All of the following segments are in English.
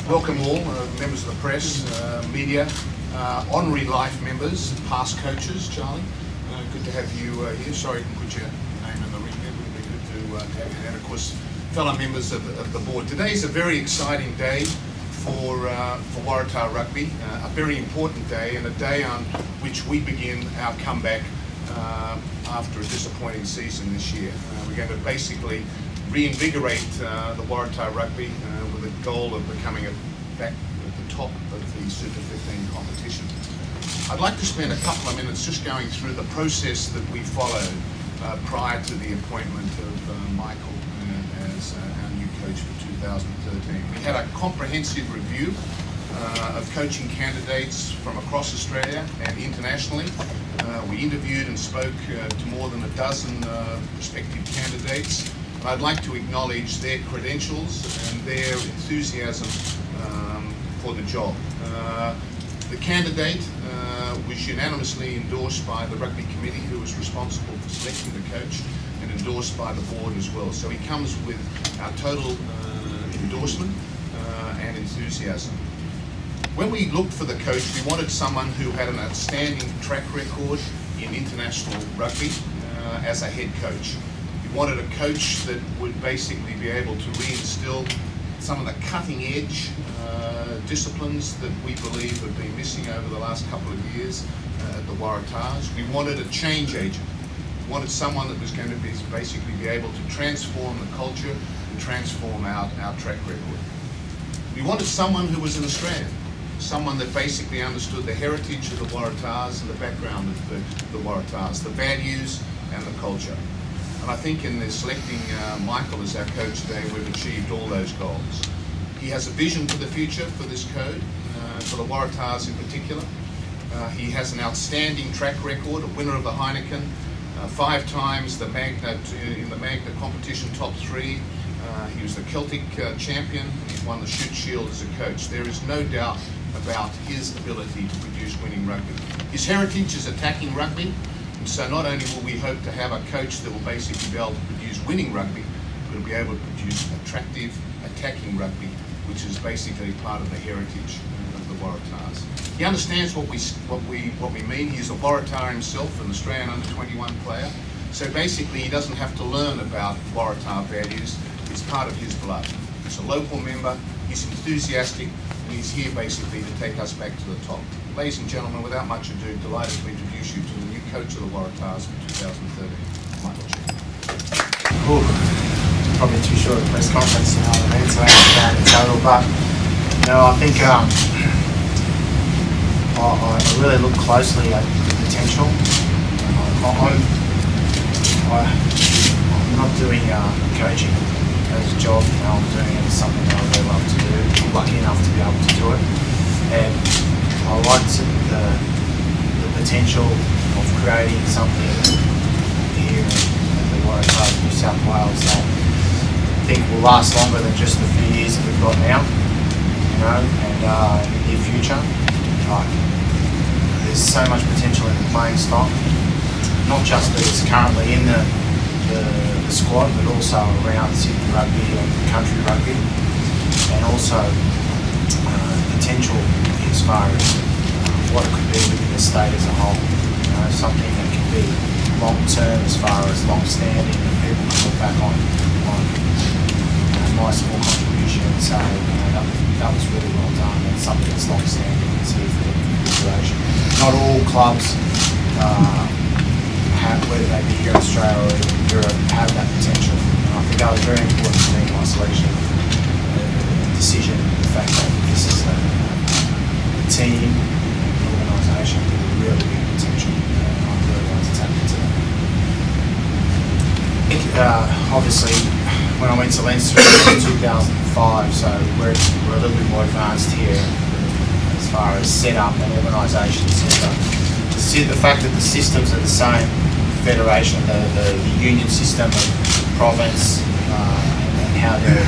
Welcome all, members of the press, media, honorary life members, past coaches. Charlie, good to have you here. Sorry you didn't put your name in the ring there. It would be good to have you. And of course, fellow members of the board. Today is a very exciting day for Waratah Rugby, a very important day, and a day on which we begin our comeback after a disappointing season this year. We're going to basically reinvigorate the Waratah Rugby with a goal of becoming back at the top of the Super 15 competition. I'd like to spend a couple of minutes just going through the process that we followed prior to the appointment of Michael as our new coach for 2013. We had a comprehensive review of coaching candidates from across Australia and internationally. We interviewed and spoke to more than a dozen prospective candidates. I'd like to acknowledge their credentials and their enthusiasm for the job. The candidate was unanimously endorsed by the rugby committee, who was responsible for selecting the coach, and endorsed by the board as well. So he comes with our total endorsement and enthusiasm. When we looked for the coach, we wanted someone who had an outstanding track record in international rugby as a head coach. We wanted a coach that would basically be able to reinstill some of the cutting-edge disciplines that we believe have been missing over the last couple of years at the Waratahs. We wanted a change agent. We wanted someone that was going to basically be able to transform the culture and transform our track record. We wanted someone who was an Australian, someone that basically understood the heritage of the Waratahs and the background of the Waratahs, the values and the culture. And I think in selecting Michael as our coach today, we've achieved all those goals. He has a vision for the future for this code, for the Waratahs in particular. He has an outstanding track record, a winner of the Heineken, 5 times in the Magna competition top 3. He was the Celtic champion, and he's won the Shoot Shield as a coach. There is no doubt about his ability to produce winning rugby. His heritage is attacking rugby, and so not only will we hope to have a coach that will basically be able to produce winning rugby, but will be able to produce attractive attacking rugby, which is basically part of the heritage of the Waratahs. He understands what we mean. He's a Waratah himself, an Australian under-21 player. So basically he doesn't have to learn about Waratah values. It's part of his blood. He's a local member, he's enthusiastic, and he's here basically to take us back to the top. Ladies and gentlemen, without much ado, delighted to introduce you to the new coach of the Waratahs for 2013, Michael Cheika. Probably too short a press conference, you know what I mean, so I have that in total, but you know, I think I really look closely at the potential. I'm not doing coaching as a job, you know, I'm doing it as something that I really love to do. I'm lucky enough to be able to do it, and I like the potential of creating something here at the Waratahs, New South Wales, that I think will last longer than just the few years that we've got now, you know, and in the near future. There's so much potential in the playing stock, not just that it's currently in the squad, but also around Sydney rugby and country rugby, and also potential as far as what it could be within the state as a whole. You know, something that can be long term as far as long standing, and people can look back on my small contribution and say, you know, that was really well done, and something that's long standing and see for consideration. Not all clubs, whether they be here in Australia or in Europe, have that potential. And I think that was very important to me in my selection, the decision, the fact that this is a team, an organisation with really big potential, and I really want to tap into that. I think, obviously, when I went to Leinster in 2005, so we're a little bit more advanced here as far as setup and organisation. The fact that the systems are the same, federation, the union system of province, and how they're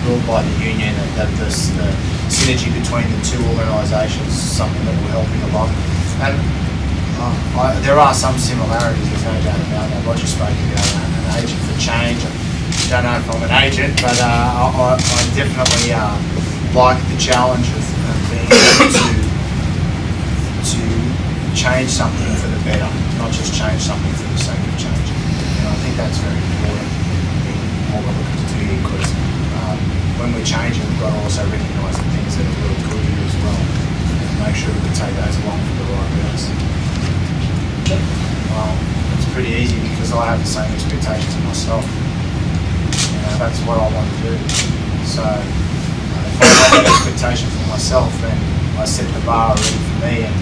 ruled by the union, and that the synergy between the two organisations is something that will help in a lot. And there are some similarities, there's no doubt about that. Roger spoke about an agent for change. I don't know if I'm an agent, but I definitely like the challenge of being able to change something for the better, not just change something for the sake of changing. And I think that's very important in what we're looking to do here, because when we're changing, we've got to also recognise the things that are really good here as well, and make sure we take those along for the right routes. Well, it's pretty easy because I have the same expectations of myself. You know, that's what I want to do. So if I have an expectation for myself, then I set the bar already for me, and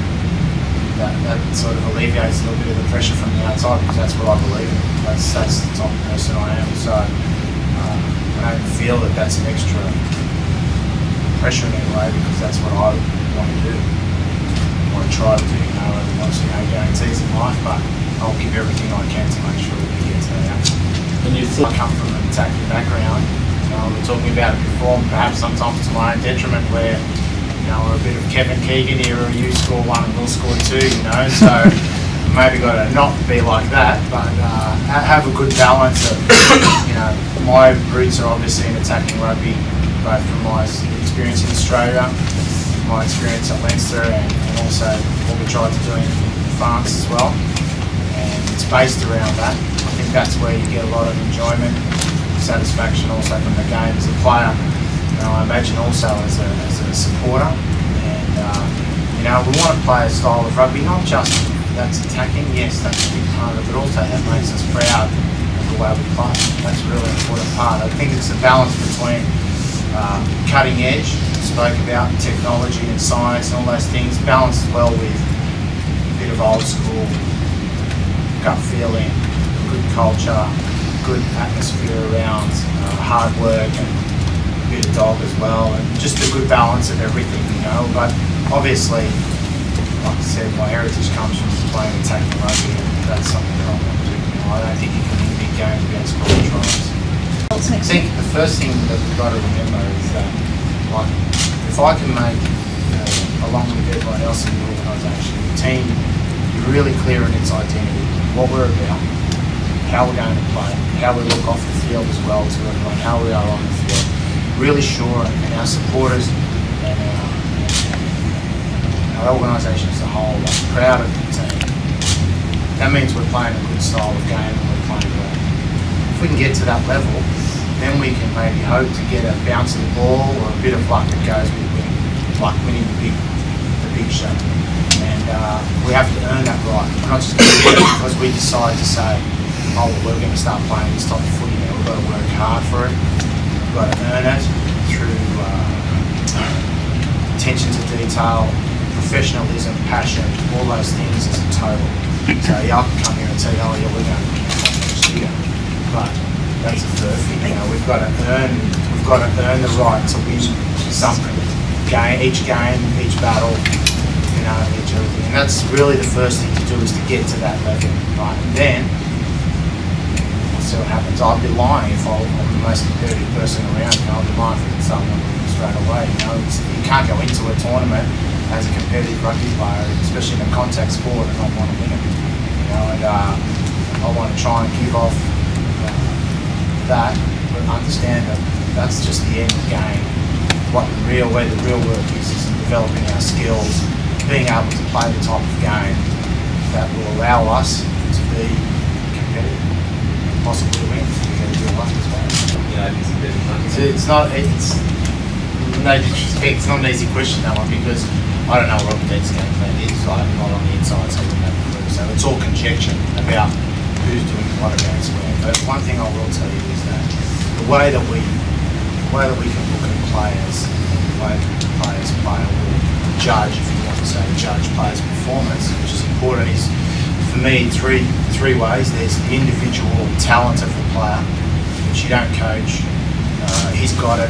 that sort of alleviates a little bit of the pressure from the outside, because that's what I believe in. That's the type of person I am. So I don't feel that that's an extra pressure in any way, because that's what I want to do. I want to try to do. You know, and obviously no guarantees in life, but I'll give everything I can to make sure we get to that outcome. And you I come from an attacking background. You know, we were talking about it before, and perhaps sometimes to my own detriment, where we're a bit of Kevin Keegan here, or you score one and we'll score two, you know, so maybe got to not be like that, but have a good balance of, you know, my roots are obviously in attacking rugby, both from my experience in Australia, my experience at Leinster, and also what we tried to do in France as well, and it's based around that. I think that's where you get a lot of enjoyment, satisfaction also from the game as a player. I imagine also as a supporter, and you know, we want to play a style of rugby, not just that's attacking, yes, that's a big part of it, but also that makes us proud of the way we play. That's a really important part. I think it's a balance between cutting edge, spoke about technology and science and all those things, balanced well with a bit of old school gut feeling, good culture, good atmosphere around hard work, and bit of dog as well, and just a good balance of everything, you know. But obviously, like I said, my heritage comes from playing attacking rugby, and that's something that I want to do. You know, I don't think you can win big games against scoring tries. I think the first thing that we've got to remember is that, like, if I can make, along with everyone else in the organisation, the team be really clear in its identity, what we're about, how we're going to play, how we look off the field as well to everyone, how we are on the field, really sure, and our supporters and our organisation as a whole are proud of the team. That means we're playing a good style of game and we're playing well. If we can get to that level, then we can maybe hope to get a bounce of the ball or a bit of luck that goes with winning, like winning the big show. And we have to earn that right. We're not just going to do it because we decide to say, oh, well, we're going to start playing this type of footy now. We've got to work hard for it. We've got to earn it through attention to detail, professionalism, passion, all those things as a total. So yeah, I can come here and tell you, oh yeah, we're going to win next year, but that's a third thing. You know, we've got to earn the right to win something. Each game, each battle, you know, each everything. And that's really the first thing to do, is to get to that level, right? And then see what happens. I'd be lying if I'm the most competitive person around. You know, I'd be lying if I could start winning straight away. You know, you can't go into a tournament as a competitive rugby player, especially in a contact sport, and not want to win it. You know, and I want to try and give off that, but understand that that's just the end game. Where the real work is in developing our skills, being able to play the type of game that will allow us to be competitive. Possibly win. We're going to do luck as well. Yeah, it's no disrespect, it's not an easy question, that one, because I don't know what Robert Dean's game plan is. I'm not on the inside, so I wouldn't have a clue. So it's all conjecture about who's doing what against where. But one thing I will tell you is that the way that we can look at players, the way that players play, or judge, if you want to say, judge players' performance, which is important, is, for me, three ways. There's the individual talent of the player, which you don't coach. He's got it,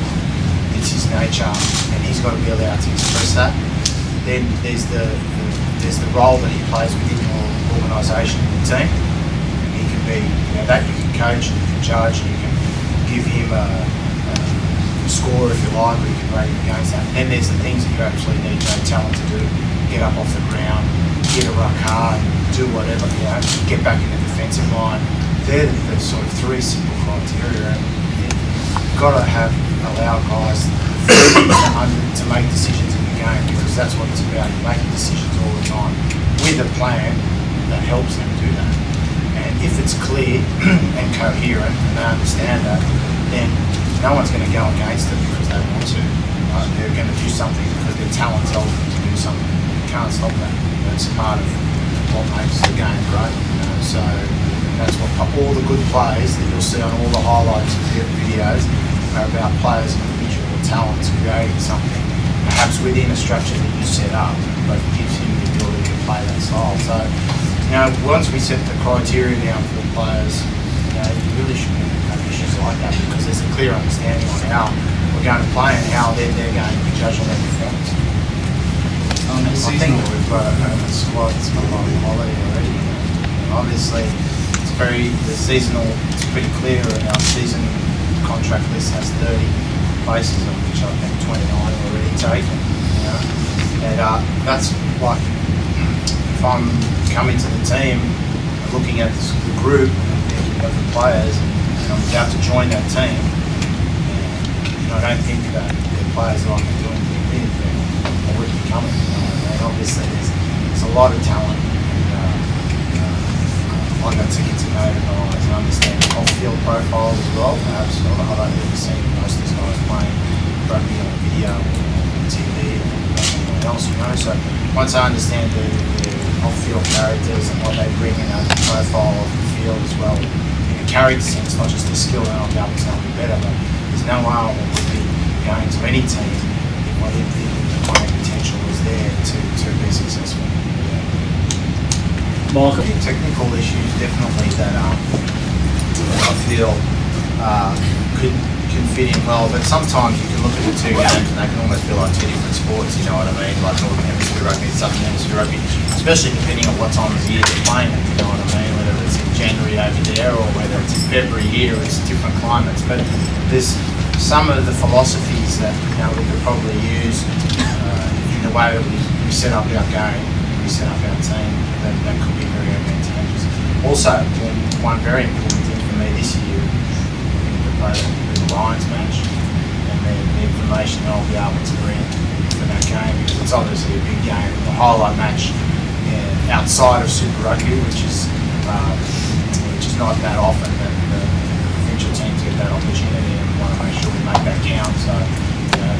it's his nature, and he's got to be allowed to express that. Then there's the role that he plays within your organisation and the team. He can be, you know, that you can coach and you can judge and you can give him a score if you like, or you can rate him against that. And then there's the things that you actually need talent to do: get up off the ground, get a ruck hard, do whatever, you know, get back in the defensive line. They're the sort of three simple criteria. And you've got to allow guys the free to make decisions in the game, because that's what it's about, making decisions all the time with a plan that helps them do that. And if it's clear and coherent and they understand that, then no one's going to go against it because they want to. Right? They're going to do something because their talent tells them to do something. You can't stop that. That's part of what makes the game great. So that's what all the good plays that you'll see on all the highlights videos are about players' individual talents creating something, perhaps within a structure that you set up, but it gives him the ability to play that style. So, once we set the criteria down for the players, you really shouldn't have issues like that, because there's a clear understanding on how we're going to play and how they're going to be judged on their performance. I think that we've got a squad that's got a lot of quality already. Obviously, the seasonal, it's pretty clear, and our season contract list has 30 places, of which I think 29 are already taken. And that's like, if I'm coming to the team and looking at the group and thinking of the players, and I'm about to join that team, and I don't think that the players that I can do anything with, then I wouldn't be coming. And obviously there's a lot of talent, and I got to get to know the guys and understand off-field profiles as well. Perhaps I've only ever seen most of these guys playing rugby on video or on TV or anyone else, So once I understand the off-field characters and what they bring in as a profile of the field as well, in a character sense, not just the skill, then I'll be able to tell them better. But there's no way I would be going to any team if I didn't think that my potential was there to be successful. Michael? Technical issues definitely that I feel can fit in well, but sometimes you can look at the two games and they can almost feel like two different sports, you know what I mean? Like Northern Hemisphere rugby and Southern Hemisphere rugby, especially depending on what time of year they're playing it, you know what I mean? Whether it's in January over there or whether it's in February here, it's different climates. But there's some of the philosophies that we could probably use in the way that we set up our game, we set up our team, that could be very advantageous. Also, one very important thing for me this year, the Lions match, and the information that I'll be able to bring for that game, because it's obviously a big game, the highlight match outside of Super Rugby, which is not that often that the provincial teams get that opportunity, and we want to make sure we make that count. So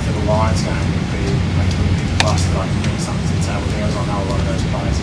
for the Lions game, it would be a big plus that I can bring something to the table there, as I know a lot of those players